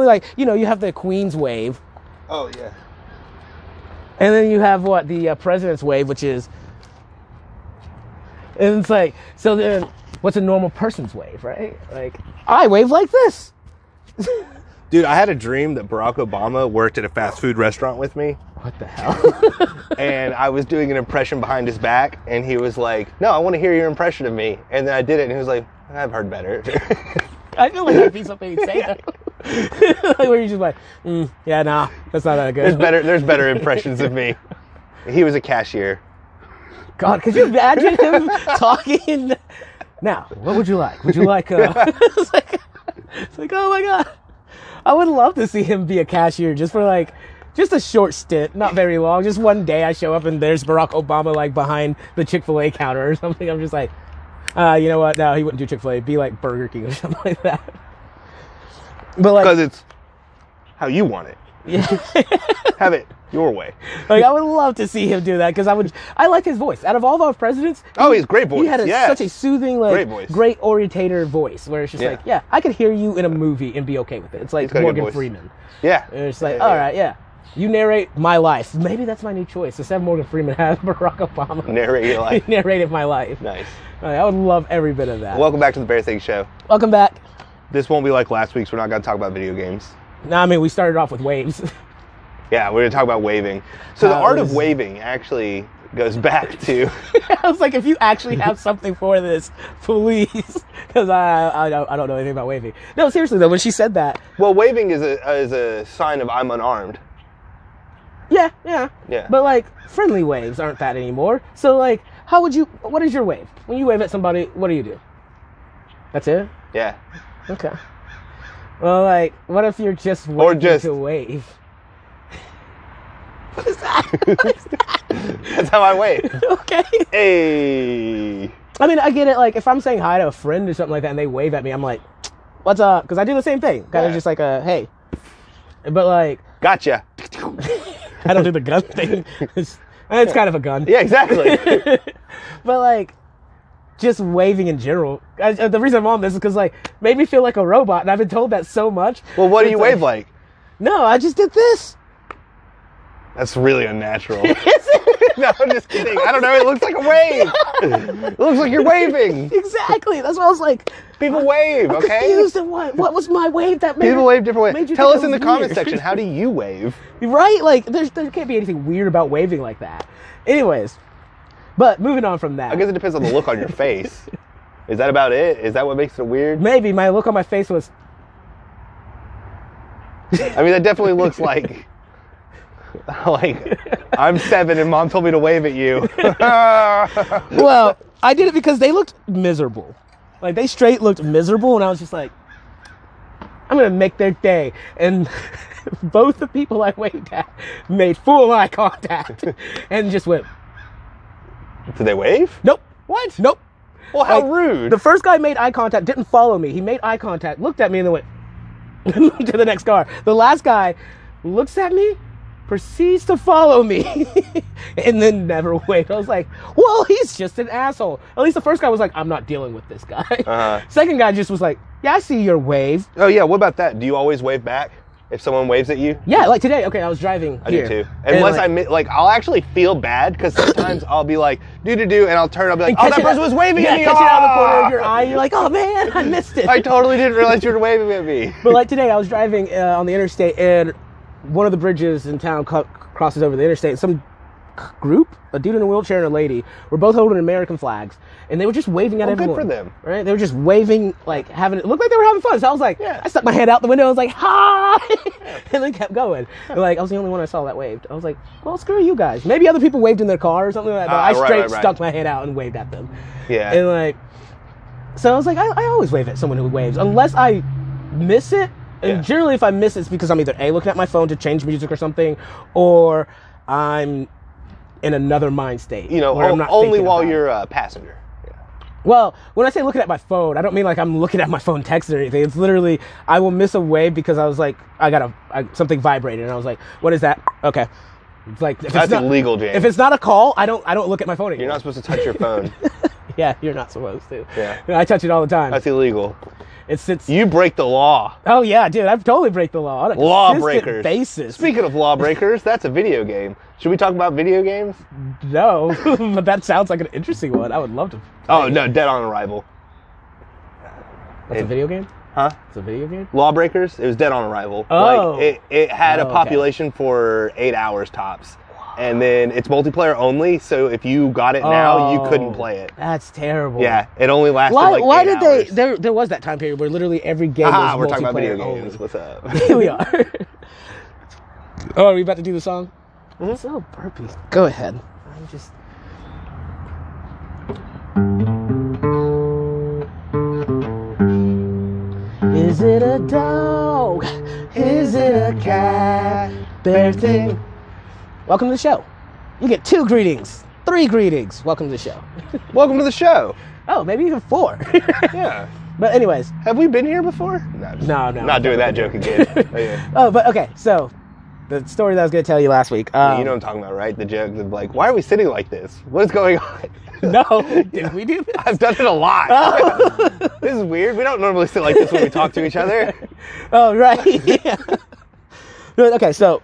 something like, you know, you have the Queen's wave. Oh, yeah. And then you have what? The President's wave, which is... And it's like, so then what's a normal person's wave, right? Like, I wave like this. Dude, I had a dream that Barack Obama worked at a fast food restaurant with me. What the hell? And I was doing an impression behind his back, and he was like, no, I want to hear your impression of me. And then I did it, and he was like, I've heard better. I feel like that'd be something you'd say that. Like, where you're just like, yeah, nah, that's not that good. There's better impressions of me. He was a cashier. God, could you imagine him talking? Now, what would you like? Would you like, it's like, oh my God. I would love to see him be a cashier just for like, just a short stint, not very long. Just one day I show up and there's Barack Obama like behind the Chick-fil-A counter or something. I'm just like, you know what? No, he wouldn't do Chick-fil-A. It'd be like Burger King or something like that. But like, because it's how you want it. Yeah. Have it your way. Like, I would love to see him do that because I like his voice. Out of all of our presidents, he's great voice. He had such a soothing, like, great voice, great orientator voice where it's just like, yeah, I could hear you in a movie and be okay with it. It's like Morgan Freeman. Yeah. And it's like, all right, yeah. You narrate my life. Maybe that's my new choice. Instead of Morgan Freeman, have Barack Obama narrate your life. Narrated my life. Nice. I would love every bit of that. Welcome back to the Bear Thing Show. Welcome back. This won't be like last week's. We're not going to talk about video games. No, I mean, we started off with waves. Yeah, we're going to talk about waving. So the art of waving actually goes back to... I was like, if you actually have something for this, please. Because I don't know anything about waving. No, seriously, though, when she said that... Well, waving is a sign of I'm unarmed. Yeah. But, like, friendly waves aren't that anymore. So, like, what is your wave? When you wave at somebody, what do you do? That's it? Yeah. Okay. Well, like, what if you're just waiting to wave? What is that? What is that? That's how I wave. Okay. Hey. I mean, I get it. Like, if I'm saying hi to a friend or something like that and they wave at me, I'm like, what's up? Because I do the same thing. Kind of just like a, hey. But, like... Gotcha. I don't do the gun thing. It's kind of a gun. Yeah, exactly. But, like, just waving in general. The reason I'm on this is because, like, made me feel like a robot, and I've been told that so much. Well, what do you wave like? No, I just did this. That's really unnatural. Is it? No, I'm just kidding. I don't know. It looks like a wave. It looks like you're waving. Exactly. That's what I was like. People wave, okay? Confused at what was my wave that made people wave different ways. Tell us in the comment weird. section, how do you wave? Right? Like, there can't be anything weird about waving like that. Anyways, but moving on from that. I guess it depends on the look on your face. Is that about it? Is that what makes it weird? Maybe my look on my face was. I mean, that definitely looks like I'm 7 and Mom told me to wave at you. Well, I did it because they looked miserable. Like, they straight looked miserable, and I was just like, I'm going to make their day. And both the people I waved at made full eye contact and just went. Did they wave? Nope. What? Nope. Well, how rude. The first guy made eye contact, didn't follow me. He made eye contact, looked at me, and then went to the next car. The last guy looks at me, proceeds to follow me, and then never waved. I was like, well, he's just an asshole. At least the first guy was like, I'm not dealing with this guy. Uh-huh. Second guy just was like, yeah, I see your wave. Oh, yeah, what about that? Do you always wave back if someone waves at you? Yeah, like today. Okay, I was driving here. I do too. Unless I'll actually feel bad because sometimes I'll be like, do-do-do, and I'll turn, I'll be like, oh, that person was waving at me. Catch it out of the corner of your eye. You're like, oh, man, I missed it. I totally didn't realize you were waving at me. But like today, I was driving on the interstate, and one of the bridges in town crosses over the interstate. Some group, a dude in a wheelchair and a lady, were both holding American flags, and they were just waving at everyone. Good for them. Right? They were just waving, like, it looked like they were having fun. So I was like, I stuck my head out the window, I was like, hi! And then kept going. And like, I was the only one I saw that waved. I was like, well, screw you guys. Maybe other people waved in their car or something like that, but I straight stuck my head out and waved at them. Yeah. And like, so I was like, I always wave at someone who waves, unless I miss it. And generally, if I miss it, it's because I'm either A, looking at my phone to change music or something, or I'm in another mind state. You know, only while you're a passenger. Yeah. Well, when I say looking at my phone, I don't mean like I'm looking at my phone texting or anything. It's literally, I will miss a wave because I was like, I got something vibrating, and I was like, what is that? Okay. It's like, that's illegal, James. If it's not a call, I don't look at my phone anymore. You're not supposed to touch your phone. Yeah, you're not supposed to. Yeah. I touch it all the time. That's illegal. It sits. You break the law. Oh yeah, dude, I totally break the law on a Lawbreakers. consistent basis. Speaking of lawbreakers, that's a video game. Should we talk about video games? No, but that sounds like an interesting one. I would love to. Oh no, Dead on Arrival. That's a video game? Huh? It's a video game? Lawbreakers? It was Dead on Arrival. Oh. Like, it had a okay. population for 8 hours tops. And then it's multiplayer only, so if you got it now, you couldn't play it. That's terrible. Yeah, it only lasted Why did hours. there was that time period where literally every game was we're talking about video multiplayer games. only. What's up? Here we are. Oh, are we about to do the song? Mm-hmm. So burpy. Go ahead. I'm just... Is it a dog? Is it a cat? Bear thing. Welcome to the show. You get 2 greetings, 3 greetings. Welcome to the show. Welcome to the show. Oh, maybe even 4. Yeah. But anyways. Have we been here before? No. Not doing that joke again. Oh, yeah. Oh, but okay, so the story that I was going to tell you last week. You know what I'm talking about, right? The joke of like, why are we sitting like this? What is going on? No, did we do this? I've done it a lot. Oh. This is weird. We don't normally sit like this when we talk to each other. Oh, right. Yeah. Okay, so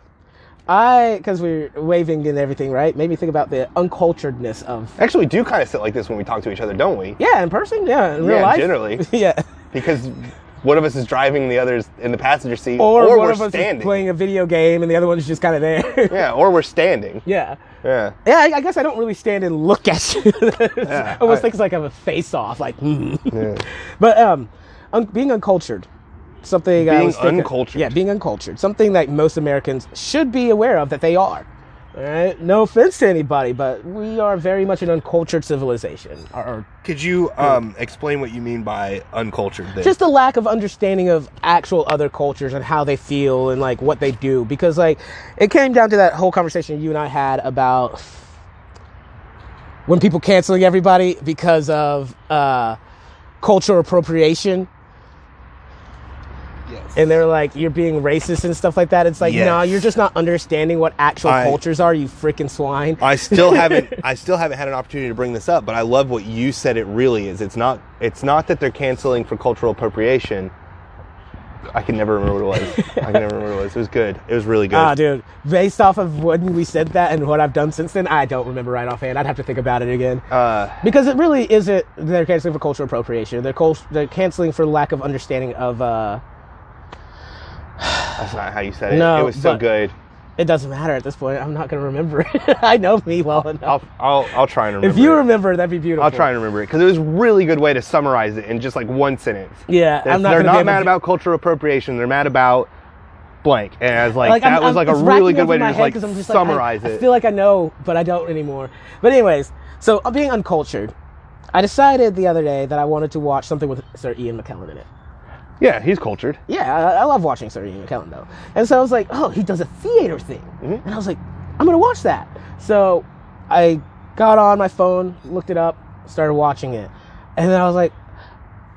because we're waving and everything, right? Made me think about the unculturedness of... Actually, we do kind of sit like this when we talk to each other, don't we? Yeah, in person. Yeah, in real life. Generally. Yeah. Because one of us is driving, the other's in the passenger seat, or one we're of us standing. is playing a video game and the other one's just kind of there. Yeah, or we're standing. Yeah. Yeah. Yeah, I guess I don't really stand and look at you. I almost think it's like a face-off, like, Yeah. But being uncultured, something I was thinking, uncultured. Yeah, being uncultured, something that most Americans should be aware of that they are. All right? No offense to anybody, but we are very much an uncultured civilization. Could you explain what you mean by uncultured then? Just a lack of understanding of actual other cultures and how they feel and like what they do. Because like it came down to that whole conversation you and I had about when people canceling everybody because of cultural appropriation. Yes. And they're like, you're being racist and stuff like that. It's like, Yes. no, you're just not understanding what actual cultures are, you freaking swine. I still haven't had an opportunity to bring this up, but I love what you said it really is. It's not that they're canceling for cultural appropriation. I can never remember what it was. It was good. It was really good. Dude, based off of when we said that and what I've done since then, I don't remember right offhand. I'd have to think about it again. Because it really isn't, they're canceling for cultural appropriation. They're canceling for lack of understanding of... That's not how you said it. No, it was so good. It doesn't matter at this point. I'm not going to remember it. I know me well enough. I'll try and remember If you remember, that'd be beautiful. I'll try and remember it because it was a really good way to summarize it in just like one sentence. Yeah, they're not mad about cultural appropriation. They're mad about blank. And I was like that was like a really good way to just summarize it. I feel like I know, but I don't anymore. But anyways, so I'm being uncultured. I decided the other day that I wanted to watch something with Sir Ian McKellen in it. Yeah, he's cultured. Yeah, I love watching Sir Ian McKellen though. And so I was like, oh, he does a theater thing. Mm-hmm. And I was like, I'm going to watch that. So I got on my phone, looked it up, started watching it. And then I was like,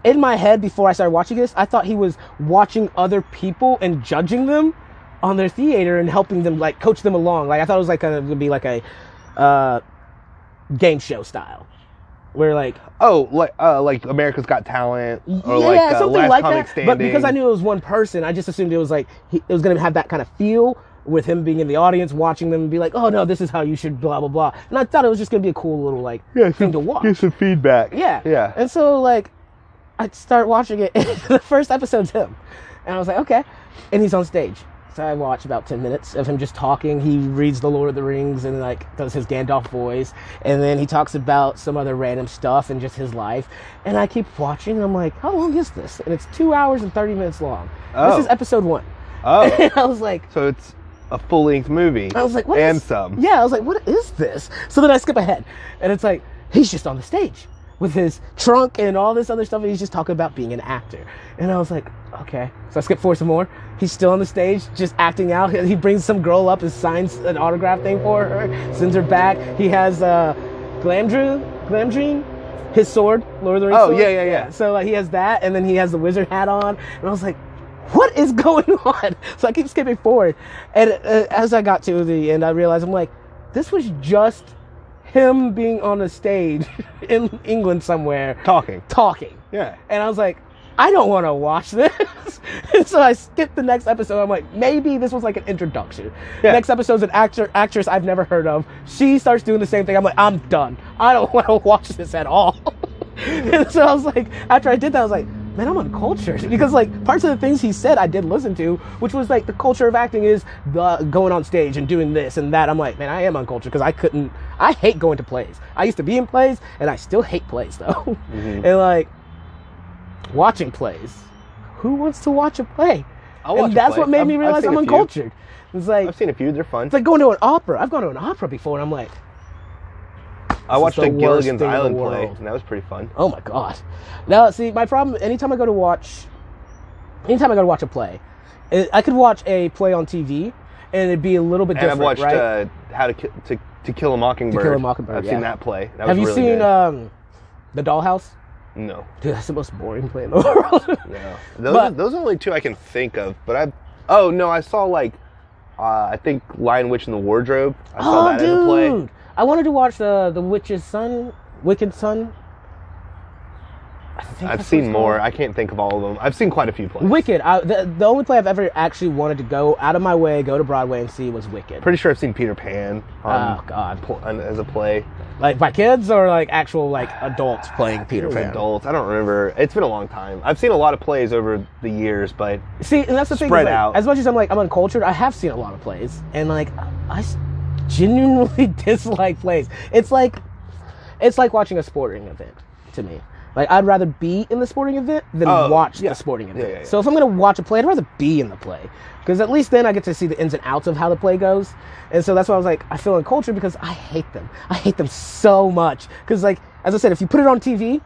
in my head before I started watching this, I thought he was watching other people and judging them on their theater and helping them, like, coach them along. Like, I thought it was like going to be like a game show style. Where like like America's Got Talent or like something Last like Comic that. Standing. But because I knew it was one person, I just assumed it was like it was going to have that kind of feel with him being in the audience, watching them and be like, oh no, this is how you should blah blah blah. And I thought it was just going to be a cool little like thing to watch. Get some feedback. Yeah. And so like I start watching it. And the first episode's him, and I was like, okay, and he's on stage. So I watch about 10 minutes of him just talking. He reads the Lord of the Rings and like does his Gandalf voice. And then he talks about some other random stuff and just his life. And I keep watching and I'm like, how long is this? And it's 2 hours and 30 minutes long. Oh. This is episode 1. Oh. And I was like... So it's a full-length movie. I was like, what and is... some. Yeah, I was like, what is this? So then I skip ahead. And it's like, he's just on the stage with his trunk and all this other stuff. And he's just talking about being an actor. And I was like, okay. So I skip forward some more. He's still on the stage, just acting out. He brings some girl up and signs an autograph thing for her, sends her back. He has Glamdring, his sword, Lord of the Rings sword. Yeah. So like, he has that, and then he has the wizard hat on. And I was like, what is going on? So I keep skipping forward. And as I got to the end, I realized, I'm like, this was just him being on a stage in England somewhere. Talking. Talking. Yeah. And I was like, I don't want to watch this. And so I skipped the next episode. I'm like, maybe this was like an introduction. Yeah. Next episode's an actress I've never heard of. She starts doing the same thing. I'm like, I'm done. I don't want to watch this at all. And so I was like, after I did that, I was like, man, I'm uncultured. Because like parts of the things he said I did listen to, which was like the culture of acting is the going on stage and doing this and that. I'm like, man, I am uncultured because I hate going to plays. I used to be in plays and I still hate plays though. Mm-hmm. And like watching plays. Who wants to watch a play? And that's what made me realize I'm uncultured. It's like I've seen a few, they're fun. It's like going to an opera. I've gone to an opera before and I'm like, I watched a Gilligan's Island play, and that was pretty fun. Oh my god! Now, see, my problem. Anytime I go to watch a play, I could watch a play on TV, and it'd be a little bit different. And I've watched right? How to Kill a Mockingbird. To Kill a Mockingbird. I've seen that play. That Have was you really seen good. The Dollhouse? No. Dude, that's the most boring play in the world. No. Those are only two I can think of. But I saw like I think Lion, Witch, and the Wardrobe. I saw that as a play. I wanted to watch the Witch's Son, Wicked Son. I've seen more. I can't think of all of them. I've seen quite a few plays. Wicked. The only play I've ever actually wanted to go out of my way, go to Broadway and see was Wicked. Pretty sure I've seen Peter Pan. Oh God. As a play. Like by kids or like actual like adults playing Peter Pan? Adults. I don't remember. It's been a long time. I've seen a lot of plays over the years, but see, and that's the thing. Spread like, out. As much as I'm like I'm uncultured, I have seen a lot of plays, and like I genuinely dislike plays. It's like watching a sporting event to me. Like I'd rather be in the sporting event than watch the sporting event. Yeah. So if I'm gonna watch a play, I'd rather be in the play because at least then I get to see the ins and outs of how the play goes. And so that's why I was like, I feel uncultured because I hate them. I hate them so much because like as I said, if you put it on TV.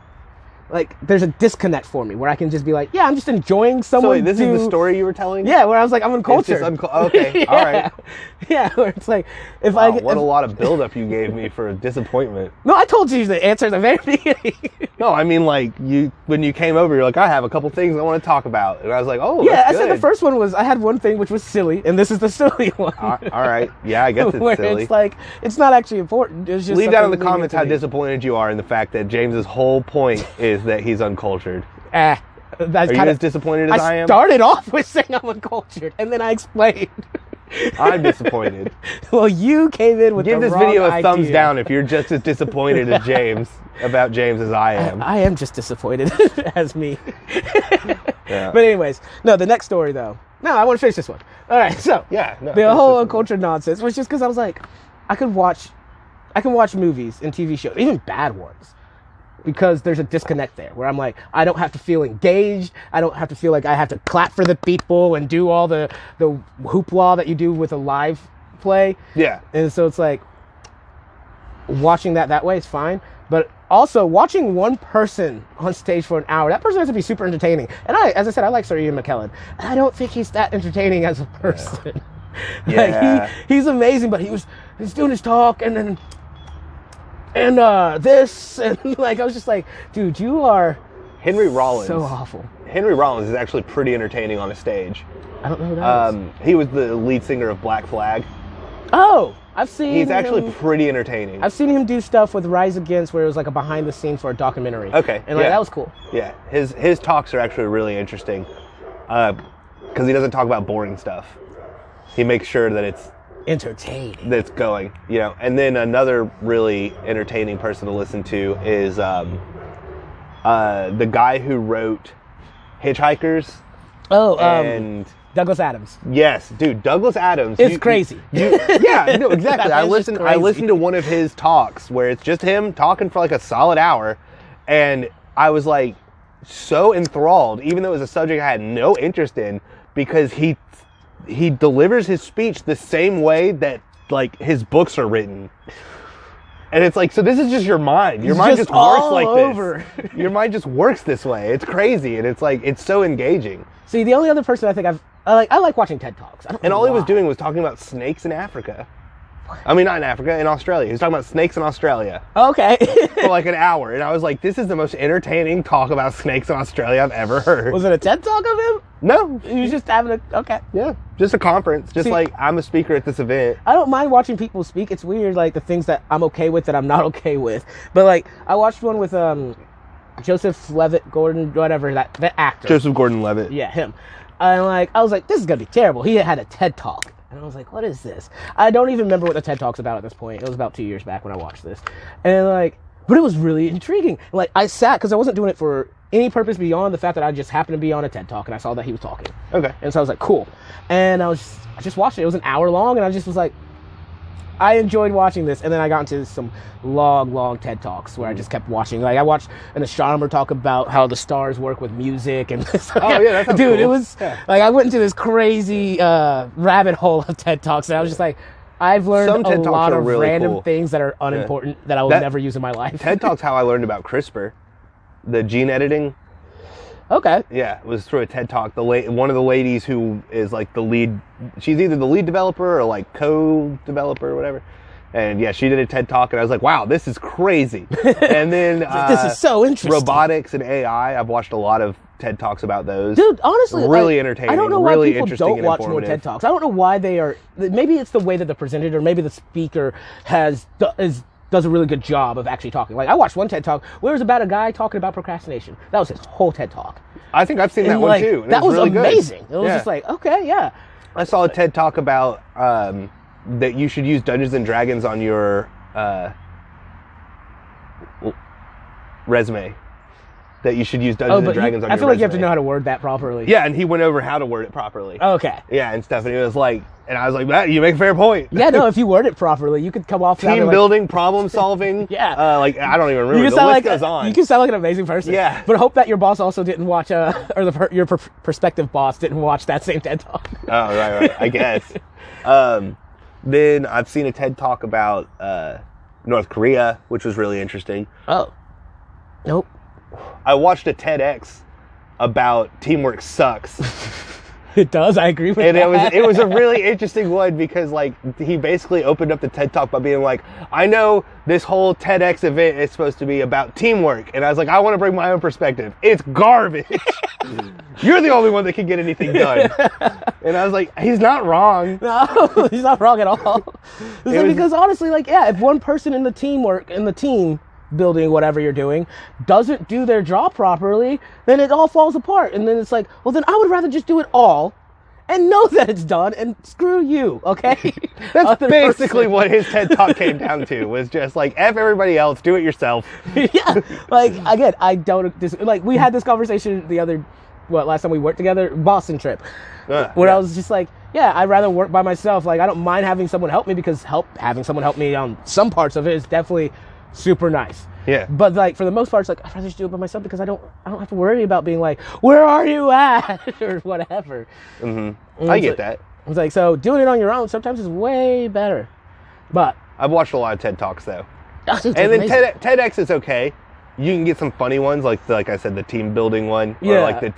Like, there's a disconnect for me where I can just be like, yeah, I'm just enjoying someone. So wait, this is the story you were telling? Yeah, where I was like, I'm uncultured. Okay, yeah. all right. Yeah, where it's like, if a lot of buildup you gave me for a disappointment. No, I told you the answer at the very beginning. No, I mean, like, when you came over, you're like, I have a couple things I want to talk about. And I was like, oh, yeah, that's I good. said the first one was, I had one thing which was silly, and this is the silly one. All right. Yeah, I guess it's where silly. It's like, it's not actually important. It's just leave down in the comments how disappointed you are in the fact that James's whole point is that he's uncultured. That's are you as disappointed as I am? I started off with saying I'm uncultured, and then I explained. I'm disappointed. Well, you came in with Give the this wrong video a idea. thumbs down if you're just as disappointed as James about James as I am. I am just disappointed as me. Yeah. But anyways, no, the next story though. No, I want to finish this one. All right, so the whole uncultured nonsense was just because I was like, I can watch movies and TV shows, even bad ones, because there's a disconnect there where I'm like, I don't have to feel engaged. I don't have to feel like I have to clap for the people and do all the hoopla that you do with a live play. Yeah. And so it's like, watching that way is fine. But also, watching one person on stage for an hour, that person has to be super entertaining. And as I said, I like Sir Ian McKellen. And I don't think he's that entertaining as a person. Yeah. Like, he's amazing, but he's doing his talk and then... And this, and like, I was just like, dude, you are Henry Rollins. So awful. Henry Rollins is actually pretty entertaining on a stage. I don't know who that is. He was the lead singer of Black Flag. Oh, I've seen He's actually pretty entertaining. I've seen him do stuff with Rise Against where it was like a behind the scenes for a documentary. Okay. And like, that was cool. Yeah. His talks are actually really interesting. Because he doesn't talk about boring stuff. He makes sure that it's entertaining. That's going, And then another really entertaining person to listen to is the guy who wrote Hitchhikers. Oh, and Douglas Adams. Yes, dude, Douglas Adams. It's crazy. Yeah, no, exactly. I listened to one of his talks where it's just him talking for like a solid hour, and I was like so enthralled, even though it was a subject I had no interest in, because he delivers his speech the same way that like his books are written. And it's like, so this is just your mind. Your mind just works like this. Your mind just works this way. It's crazy, and it's like, it's so engaging. See, the only other person I think I like watching TED Talks. And all he was doing was talking about snakes in Africa. I mean, not in Africa, in Australia. He was talking about snakes in Australia. Okay. For like an hour. And I was like, this is the most entertaining talk about snakes in Australia I've ever heard. Was it a TED Talk of him? No. He was just having okay. Yeah. Just a conference. Just like, I'm a speaker at this event. I don't mind watching people speak. It's weird, like, the things that I'm okay with that I'm not okay with. But, like, I watched one with, Joseph Levitt Gordon, whatever, that actor. Joseph Gordon-Levitt. Yeah, him. And like, I was like, this is gonna be terrible. He had a TED Talk. And I was like, what is this? I don't even remember what the TED Talk's about at this point. It was about 2 years back when I watched this. And like, but it was really intriguing. Like, I sat, because I wasn't doing it for any purpose beyond the fact that I just happened to be on a TED Talk and I saw that he was talking. Okay. And so I was like, cool. And I just watched it. It was an hour long, and I just was like, I enjoyed watching this. And then I got into some long TED Talks where I just kept watching. Like, I watched an astronomer talk about how the stars work with music. And oh, yeah, that sounds dude, cool. It was, like, I went into this crazy rabbit hole of TED Talks, and I was just like, I've learned a lot of really random cool. things that are unimportant that I will never use in my life. TED Talk's how I learned about CRISPR, the gene editing. Okay. Yeah, it was through a TED Talk. One of the ladies who is like the lead, she's either the lead developer or like co-developer or whatever. And yeah, she did a TED Talk, and I was like, wow, this is crazy. And then this is so interesting. Robotics and AI. I've watched a lot of TED Talks about those. Dude, honestly, really entertaining. I don't know why really people don't watch more TED Talks. I don't know why they are. Maybe it's the way that they're presented, or maybe the speaker does a really good job of actually talking. Like, I watched one TED Talk where it was about a guy talking about procrastination. That was his whole TED Talk. I think I've seen that one too. That was really amazing. Good. It was just like, okay, yeah. I saw a TED Talk about that you should use Dungeons and Dragons on your resume. That you should use Dungeons and Dragons on your resume. I feel like you have to know how to word that properly. Yeah, and he went over how to word it properly. Okay. Yeah, and stuff. And he was like, and I was like, Matt, you make a fair point. Yeah, no, if you word it properly, you could come off team building, problem solving. Yeah. Like, I don't even remember. The list goes on. You can sound like an amazing person. Yeah. But I hope that your boss also didn't watch, your prospective boss didn't watch that same TED Talk. Oh, right. I guess. Then I've seen a TED Talk about North Korea, which was really interesting. Oh. Nope. I watched a TEDx about teamwork sucks. It does. I agree with that. And it was a really interesting one because, like, he basically opened up the TED Talk by being like, I know this whole TEDx event is supposed to be about teamwork. And I was like, I want to bring my own perspective. It's garbage. You're the only one that can get anything done. And I was like, he's not wrong. No, he's not wrong at all. Because honestly, like, yeah, if one person in the team building whatever you're doing doesn't do their job properly, then it all falls apart. And then it's like, well, then I would rather just do it all and know that it's done and screw you, okay? That's basically what his TED Talk came down to, was just like, F everybody else, do it yourself. Yeah, like, again, I don't, like, we had this conversation last time we worked together, Boston trip, where I was just like, yeah, I'd rather work by myself. Like, I don't mind having someone help me, because having someone help me on some parts of it is definitely super nice. Yeah. But like, for the most part, it's like, I'd rather just do it by myself, because I don't have to worry about being like, where are you at? Or whatever. Mm-hmm. I get that. It's like, so doing it on your own sometimes is way better. But I've watched a lot of TED Talks though. And then TEDx is okay. You can get some funny ones, like I said, the team building one, or like the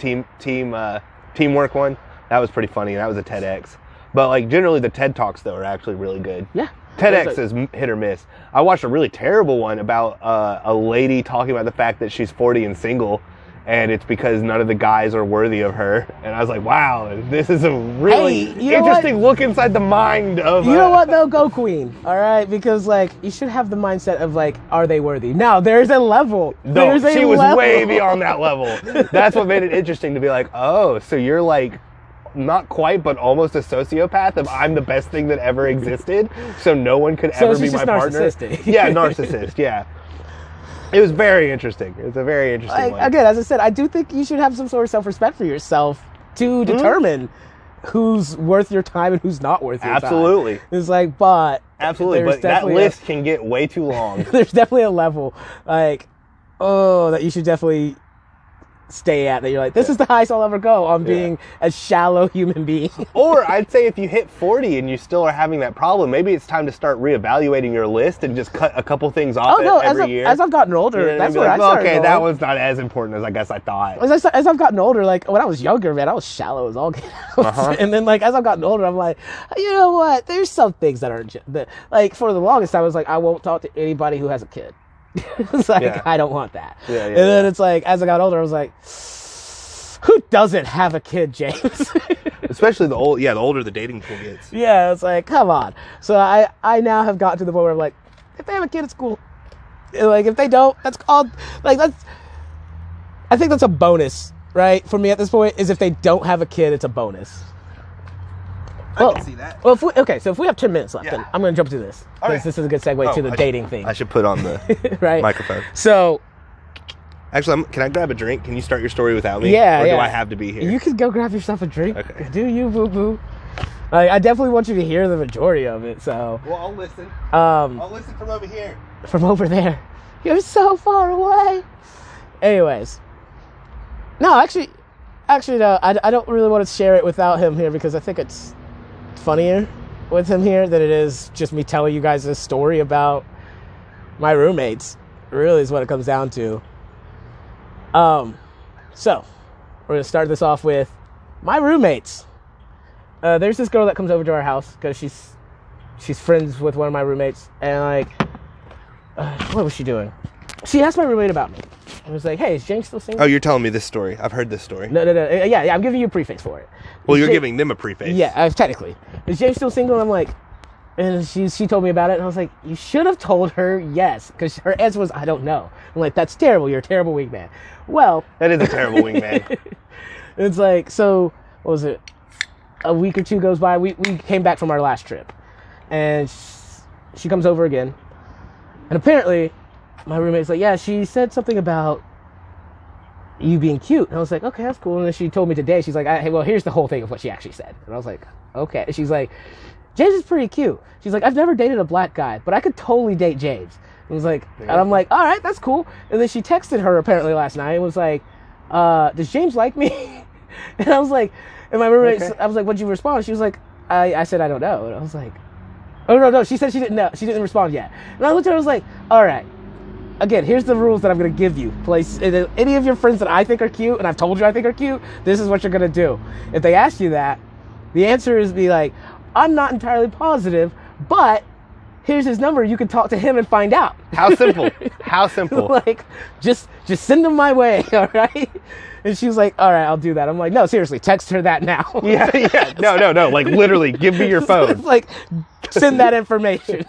teamwork one. That was pretty funny. That was a TEDx. But like, generally the TED Talks though are actually really good. Yeah. TEDx is hit or miss. I watched a really terrible one about a lady talking about the fact that she's 40 and single, and it's because none of the guys are worthy of her. And I was like, wow, this is a really interesting look inside the mind of... You know what, though? Go queen, all right? Because, like, you should have the mindset of, like, are they worthy? Now, there's a level. No, she was way beyond that level. That's what made it interesting to be like, oh, so you're, like, not quite, but almost a sociopath of I'm the best thing that ever existed, so no one could ever be my partner. Yeah, narcissist, yeah. It was very interesting. It was a very interesting one. Again, as I said, I do think you should have some sort of self-respect for yourself to determine who's worth your time and who's not worth your time. It's like, but... Absolutely, but that list can get way too long. There's definitely a level, like, that you should definitely stay at, that you're like, this is the highest I'll ever go on being a shallow human being. Or I'd say if you hit 40 and you still are having that problem, maybe it's time to start reevaluating your list and just cut a couple things off every year. As I've gotten older, that's where I started okay, that one's not as important as I guess I thought. As I've gotten older, like, when I was younger, man, I was shallow as all get out. And then, like, as I've gotten older, I'm like, you know what, there's some things that aren't, like, for the longest time, I was like, I won't talk to anybody who has a kid. It's like, I don't want that. And then it's like, as I got older, I was like, who doesn't have a kid, James? Especially the older the dating pool gets. Yeah, it's like, come on. So I now have gotten to the point where I'm like, if they have a kid, it's cool. Like, if they don't, that's called, like, I think that's a bonus, right? For me at this point, is if they don't have a kid, it's a bonus. I can see that. Well, so if we have 10 minutes left, then Yeah. I'm going to jump to this. All right. This is a good segue to the dating thing. I should put on the right? microphone. So, Actually, can I grab a drink? Can you start your story without me? Yeah, Or do yeah. I have to be here? you can go grab yourself a drink. Okay. Do you, boo-boo? I definitely want you to hear the majority of it, so... Well, I'll listen. I'll listen from over here. From over there. You're so far away. Anyways. No, actually, no. I don't really want to share it without him here because I think it's funnier with him here than it is just me telling you guys this story about my roommates. Really is what it comes down to. So, we're going to start this off with my roommates. There's this girl that comes over to our house because she's friends with one of my roommates, and like, what was she doing? She asked my roommate about me. I was like, hey, is James still single? Oh, you're telling me this story. I've heard this story. No. Yeah, I'm giving you a preface for it. Well, you're giving them a preface. Yeah, technically. Is James still single? And I'm like, and she told me about it, and I was like, you should have told her yes, because her answer was, I don't know. I'm like, that's terrible. You're a terrible wingman. Well. That is a terrible wingman. It's like, so, what was it? A week or two goes by. We came back from our last trip, and she comes over again, and apparently my roommate's like, yeah, she said something about you being cute, and I was like, okay, that's cool. And then she told me today, she's like, hey, well, here's the whole thing of what she actually said, and I was like, okay. And she's like, James is pretty cute. She's like, I've never dated a black guy, but I could totally date James. I was like, and I'm like, all right, that's cool. And then she texted her apparently last night and was like, does James like me? And I was like, and my roommate, I was like, what'd you respond? She was like, I said, I don't know. And I was like, oh, no, she said she didn't know. She didn't respond yet. And I looked at her, I was like, all right, again, here's the rules that I'm going to give you. Place any of your friends that I think are cute, and I've told you I think are cute, this is what you're going to do. If they ask you that, the answer is be like, I'm not entirely positive, but here's his number. You can talk to him and find out. How simple. How simple. Like, just send him my way, all right? And she was like, all right, I'll do that. I'm like, no, seriously, text her that now. Yeah. No. Like, literally, give me your phone. Like, send that information.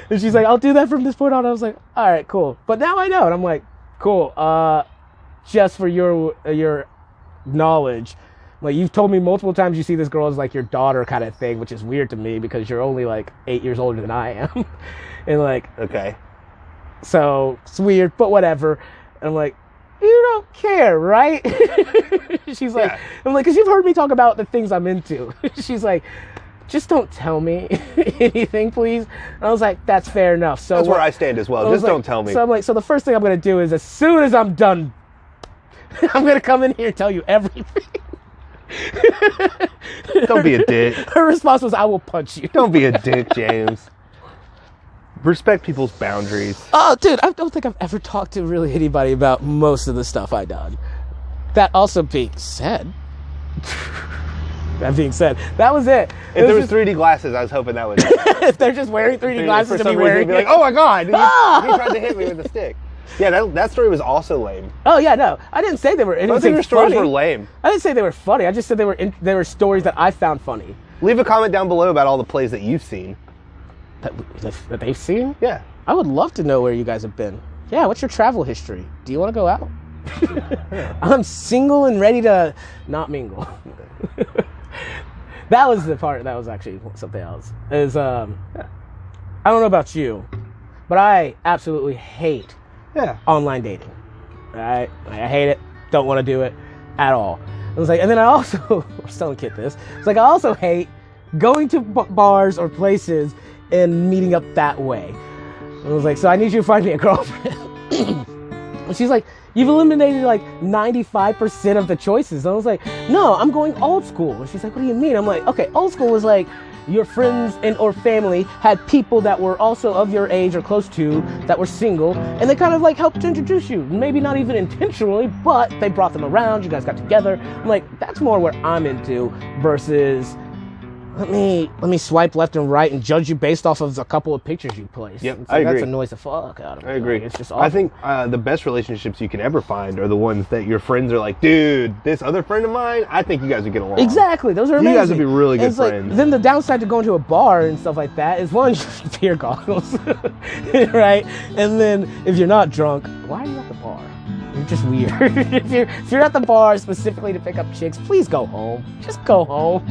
And she's like, I'll do that from this point on. I was like, all right, cool. But now I know. And I'm like, cool. Just for your knowledge, like, you've told me multiple times you see this girl as like your daughter kind of thing, which is weird to me because you're only like 8 years older than I am. And like, okay. So it's weird, but whatever. And I'm like, you don't care, right? She's like, yeah. I'm like, because you've heard me talk about the things I'm into. She's like, just don't tell me anything, please. And I was like, that's fair enough. So that's where I stand as well. Just don't tell me. So I'm like, so the first thing I'm going to do is as soon as I'm done, I'm going to come in here and tell you everything. Don't be a dick. Her response was, I will punch you. Don't be a dick, James. Respect people's boundaries. Oh, dude, I don't think I've ever talked to really anybody about most of the stuff I've done. That also being said, that was it. If there was 3D glasses, I was hoping that would if they're just wearing 3D glasses to be wearing be like, oh my god, he tried to hit me with a stick. Yeah, that story was also lame. Oh yeah, no, I didn't say they were anything. Both of your stories funny. were lame. I didn't say they were funny. I just said they were stories that I found funny. Leave a comment down below about all the plays that you've seen. That they've seen? Yeah. I would love to know where you guys have been. Yeah, what's your travel history? Do you want to go out? I'm single and ready to not mingle. That was the part that was actually something else. I don't know about you, but I absolutely hate online dating. Right? I hate it. Don't want to do it at all. I was like, and then I also, I was telling Kit this, it's like I also hate going to bars or places and meeting up that way. I was like, so I need you to find me a girlfriend. And she's like, you've eliminated like 95% of the choices. And I was like, no, I'm going old school. And she's like, what do you mean? I'm like, okay, old school was like your friends and or family had people that were also of your age or close to that were single, and they kind of like helped to introduce you. Maybe not even intentionally, but they brought them around. You guys got together. I'm like, that's more what I'm into versus let me swipe left and right and judge you based off of a couple of pictures you placed. Yep, like, I agree. That's annoys the fuck out of me. I agree. Like, it's just awful. I think the best relationships you can ever find are the ones that your friends are like, dude, this other friend of mine, I think you guys would get along. Exactly. Those are amazing. You guys would be really good friends. Like, then the downside to going to a bar and stuff like that is one, beer goggles, right? And then if you're not drunk, why are you at the bar? You're just weird. if you're at the bar specifically to pick up chicks, please go home. Just go home.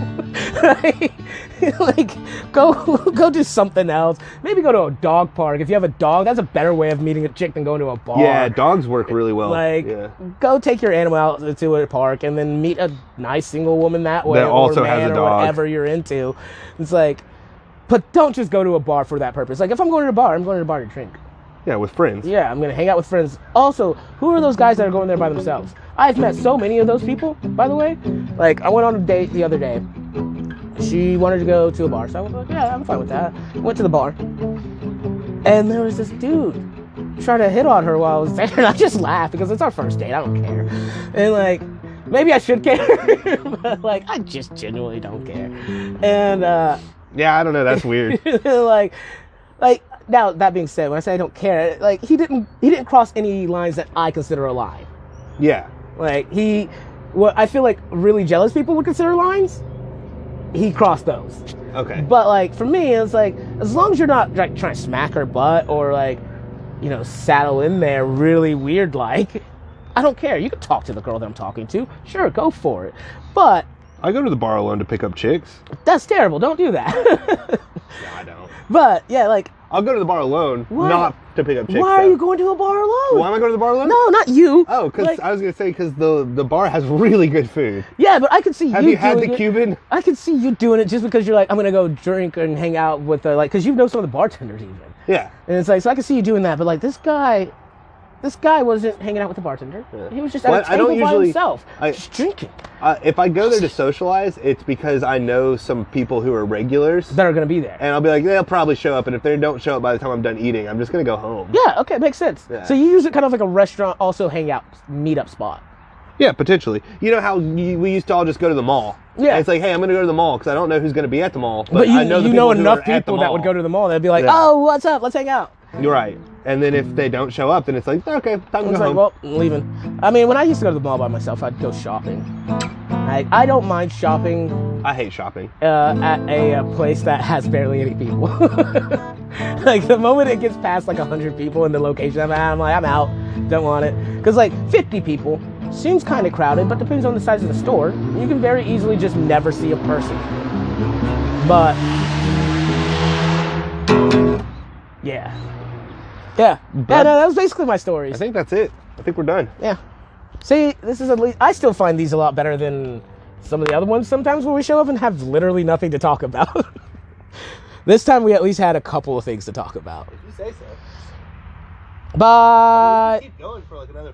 like go do something else. Maybe go to a dog park. If you have a dog, that's a better way of meeting a chick than going to a bar. Yeah, dogs work really well. Go take your animal out to a park and then meet a nice single woman that way, that also or man, has a or dog. whatever you're into. It's like, but don't just go to a bar for that purpose. Like if I'm going to a bar, I'm going to a bar to drink. Yeah, with friends. Yeah, I'm going to hang out with friends. Also, who are those guys that are going there by themselves? I've met so many of those people, by the way. Like, I went on a date the other day. She wanted to go to a bar, so I was like, yeah, I'm fine with that. Went to the bar. And there was this dude trying to hit on her while I was there, and I just laughed because it's our first date. I don't care. And, like, maybe I should care, but, like, I just genuinely don't care. And, yeah, I don't know. That's weird. like, now, that being said, when I say I don't care, like, he didn't cross any lines that I consider a line. Yeah. Like, what I feel like really jealous people would consider lines, he crossed those. Okay. But, like, for me, it's like, as long as you're not, like, trying to smack her butt or, like, you know, saddle in there really weird, like, I don't care. You can talk to the girl that I'm talking to. Sure, go for it. But I go to the bar alone to pick up chicks. that's terrible. Don't do that. No, I don't. But, yeah, like, I'll go to the bar alone, Why? not to pick up chicks. why are though. you going to a bar alone? Why am I going to the bar alone? No, not you. Oh, because Like, I was going to say, because the bar has really good food. yeah, but I could see Have you you had doing the it. Cuban? I could see you doing it just because you're like, I'm gonna go drink and hang out with like, because you know some of the bartenders even. Yeah. And it's like, so I can see you doing that, but like this guy wasn't hanging out with the bartender. Yeah. He was just at Well, a table by himself, I- just drinking. If I go there to socialize, it's because I know some people who are regulars. That are gonna be there. And I'll be like, they'll probably show up. And if they don't show up by the time I'm done eating, I'm just going to go home. Yeah, okay, makes sense. Yeah. So you use it kind of like a restaurant, also hangout, meet-up spot. Yeah, potentially. You know how we used to all just go to the mall? Yeah. And it's like, hey, I'm going to go to the mall because I don't know who's going to be at the mall. But I know the you people know who enough are at the people that would mall. go to the mall. They'd be like, Yeah. oh, what's up? Let's hang out. You're right. And then if they don't show up, then it's like, okay, time to It's go like, home. well, I'm leaving. I mean, when I used to go to the mall by myself, I'd go shopping. I don't mind shopping I hate shopping. at a place that has barely any people. Like, the moment it gets past, like, 100 people in the location I'm at, I'm like, I'm out. Don't want it. Because, like, 50 people seems kind of crowded, but depends on the size of the store. You can very easily just never see a person. But, yeah. Yeah. Yeah, no, that was basically my stories. I think that's it. I think we're done. Yeah. See, this is at least, I still find these a lot better than some of the other ones sometimes where we show up and have literally nothing to talk about. This time we at least had a couple of things to talk about. If you say so. Bye. Keep going for like another